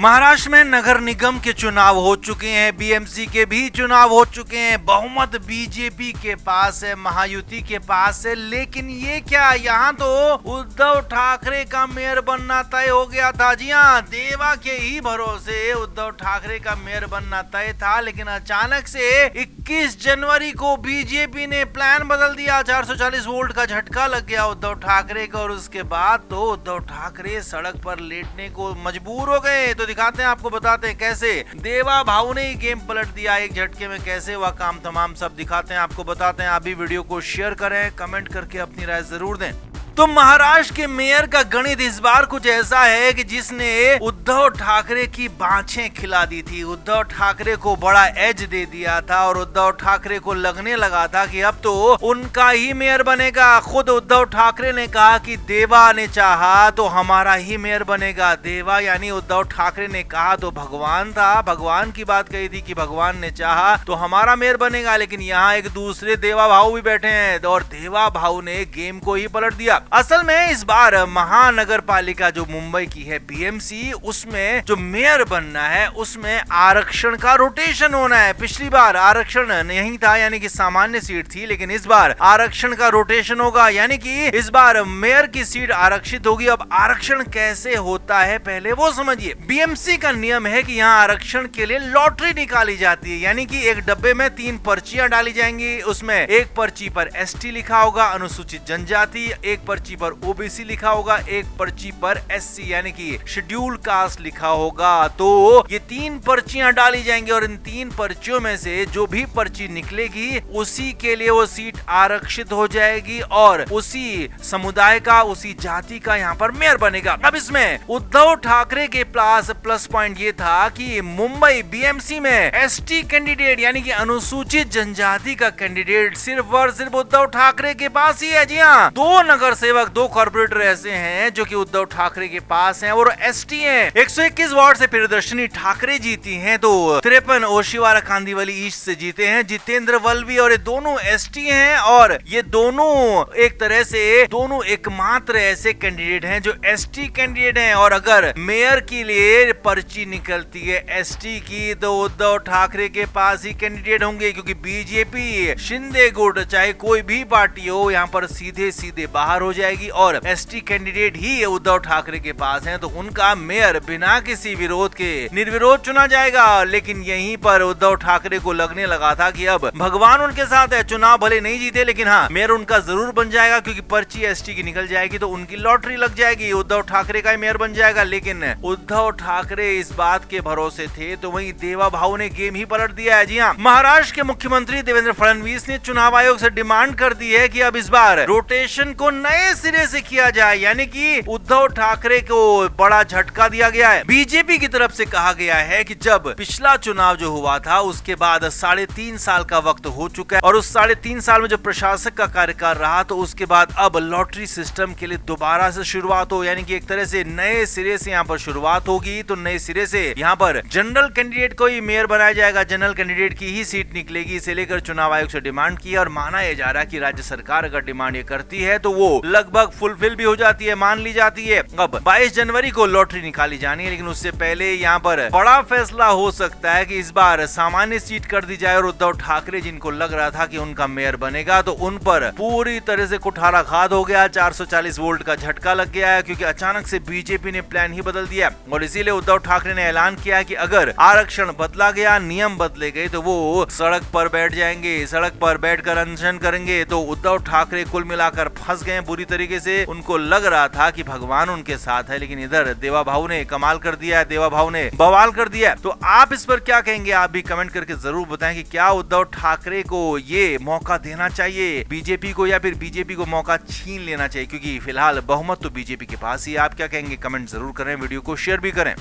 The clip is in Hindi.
महाराष्ट्र में नगर निगम के चुनाव हो चुके हैं, बीएमसी के भी चुनाव हो चुके हैं। बहुमत बीजेपी के पास है, महायुति के पास है। लेकिन ये क्या, यहाँ तो उद्धव ठाकरे का मेयर बनना तय हो गया था। जी हाँ, देवा के ही भरोसे उद्धव ठाकरे का मेयर बनना तय था। लेकिन अचानक से 21 जनवरी को बीजेपी ने प्लान बदल दिया। 440 वोल्ट का झटका लग गया उद्धव ठाकरे को और उसके बाद तो उद्धव ठाकरे सड़क पर लेटने को मजबूर हो गए। तो दिखाते हैं, आपको बताते हैं कैसे देवा भाऊ ने गेम पलट दिया एक झटके में, कैसे हुआ काम तमाम सब दिखाते हैं, आपको बताते हैं। आप भी वीडियो को शेयर करें, कमेंट करके अपनी राय जरूर दें। तो महाराष्ट्र के मेयर का गणित इस बार कुछ ऐसा है कि जिसने उद्धव ठाकरे की बाँछें खिला दी थी, उद्धव ठाकरे को बड़ा एज दे दिया था और उद्धव ठाकरे को लगने लगा था कि अब तो उनका ही मेयर बनेगा। खुद उद्धव ठाकरे ने कहा कि देवा ने चाहा तो हमारा ही मेयर बनेगा। देवा यानी उद्धव ठाकरे ने कहा तो भगवान था, भगवान की बात कही थी कि भगवान ने चाहा तो हमारा मेयर बनेगा। लेकिन यहाँ एक दूसरे देवा भाऊ भी बैठे हैं और देवा भाऊ ने गेम को ही पलट दिया। असल में इस बार महानगर पालिका जो मुंबई की है बीएमसी, उसमें जो मेयर बनना है उसमें आरक्षण का रोटेशन होना है। पिछली बार आरक्षण नहीं था, यानी कि सामान्य सीट थी, लेकिन इस बार आरक्षण का रोटेशन होगा, यानी कि इस बार मेयर की सीट आरक्षित होगी। अब आरक्षण कैसे होता है पहले वो समझिए। बीएमसी का नियम है कि यहाँ आरक्षण के लिए लॉटरी निकाली जाती है, यानी कि एक डब्बे में 3 पर्चियां डाली जाएंगी। उसमें एक पर्ची पर एसटी लिखा होगा, अनुसूचित जनजाति, एक पर्ची पर ओबीसी लिखा होगा, एक पर्ची पर एससी यानी कि शेड्यूल कास्ट लिखा होगा। तो ये 3 पर्चियां डाली जाएंगी और इन 3 पर्चियों में से जो भी पर्ची निकलेगी उसी के लिए वो सीट आरक्षित हो जाएगी और उसी समुदाय का, उसी जाति का यहाँ पर मेयर बनेगा। अब इसमें उद्धव ठाकरे के पास प्लस पॉइंट ये था कि मुंबई बीएमसी में एसटी कैंडिडेट यानी कि अनुसूचित जनजाति का कैंडिडेट सिर्फ और सिर्फ उद्धव ठाकरे के पास ही है। जी हाँ, 2 नगर सेवक, 2 कॉर्पोरेटर ऐसे हैं जो कि उद्धव ठाकरे के पास हैं और एसटी हैं। 121 वार्ड से प्रियदर्शनी ठाकरे जीती हैं, तो 53 ओशिवारा कांदीवली ईस्ट से जीते हैं जितेंद्र वल्वी, और ये दोनों एसटी हैं और ये दोनों एक तरह से दोनों एकमात्र ऐसे कैंडिडेट हैं जो एसटी कैंडिडेट हैं। और अगर मेयर के लिए पर्ची निकलती है एसटी की तो उद्धव ठाकरे के पास ही कैंडिडेट होंगे, क्योंकि बीजेपी, शिंदे गुट, चाहे कोई भी पार्टी हो, यहाँ पर सीधे सीधे बाहर हो जाएगी और एसटी कैंडिडेट ही उद्धव ठाकरे के पास हैं, तो उनका मेयर बिना किसी विरोध के निर्विरोध चुना जाएगा। लेकिन यहीं पर उद्धव ठाकरे को लगने लगा था कि अब भगवान उनके साथ है, चुनाव भले नहीं जीते लेकिन हाँ मेयर उनका जरूर बन जाएगा, क्योंकि पर्ची एसटी की निकल जाएगी तो उनकी लॉटरी लग जाएगी, उद्धव ठाकरे का मेयर बन जाएगा। लेकिन उद्धव ठाकरे इस बात के भरोसे थे तो वहीं देवा भाऊ ने गेम ही पलट दिया है। जी हाँ, महाराष्ट्र के मुख्यमंत्री देवेंद्र फडणवीस ने चुनाव आयोग से डिमांड कर दी है कि अब इस बार रोटेशन को नए सिरे से किया जाए, यानी कि उद्धव ठाकरे को बड़ा झटका दिया गया है। बीजेपी की तरफ से कहा गया है कि जब पिछला चुनाव जो हुआ था उसके बाद 3.5 साल का वक्त हो चुका है और उस 3.5 साल में जो प्रशासक का कार्यकाल रहा तो उसके बाद अब लॉटरी सिस्टम के लिए दोबारा से शुरुआत हो, यानी कि एक तरह से नए सिरे से यहाँ पर शुरुआत होगी। तो नए सिरे से यहाँ पर जनरल कैंडिडेट को ही मेयर बनाया जाएगा, जनरल कैंडिडेट की ही सीट निकलेगी। इसे लेकर चुनाव आयोग से डिमांड की और माना यह जा रहा है कि राज्य सरकार अगर डिमांड ये करती है तो वो लगभग फुलफिल भी हो जाती है, मान ली जाती है। अब 22 जनवरी को लॉटरी निकाली जानी है, लेकिन उससे पहले यहाँ पर बड़ा फैसला हो सकता है कि इस बार सामान्य सीट कर दी जाए और उद्धव ठाकरे जिनको लग रहा था कि उनका मेयर बनेगा तो उन पर पूरी तरह से कुठाराघात हो गया। 440 वोल्ट का झटका लग गया है, क्योंकि अचानक से बीजेपी ने प्लान ही बदल दिया और इसीलिए उद्धव ठाकरे ने ऐलान किया कि अगर आरक्षण बदला गया, नियम बदले गए तो वो सड़क पर बैठ जाएंगे, सड़क पर बैठकर अनशन करेंगे। तो उद्धव ठाकरे कुल मिलाकर फंस गए बुरी तरीके से। उनको लग रहा था कि भगवान उनके साथ है, लेकिन इधर देवा भाऊ ने कमाल कर दिया है, देवा भाऊ ने बवाल कर दिया है। तो आप इस पर क्या कहेंगे, आप भी कमेंट करके जरूर बताएं कि क्या उद्धव ठाकरे को ये मौका देना चाहिए बीजेपी को या फिर बीजेपी को मौका छीन लेना चाहिए, क्योंकि फिलहाल बहुमत तो बीजेपी के पास ही। आप क्या कहेंगे, कमेंट जरूर करें, वीडियो को शेयर भी करें।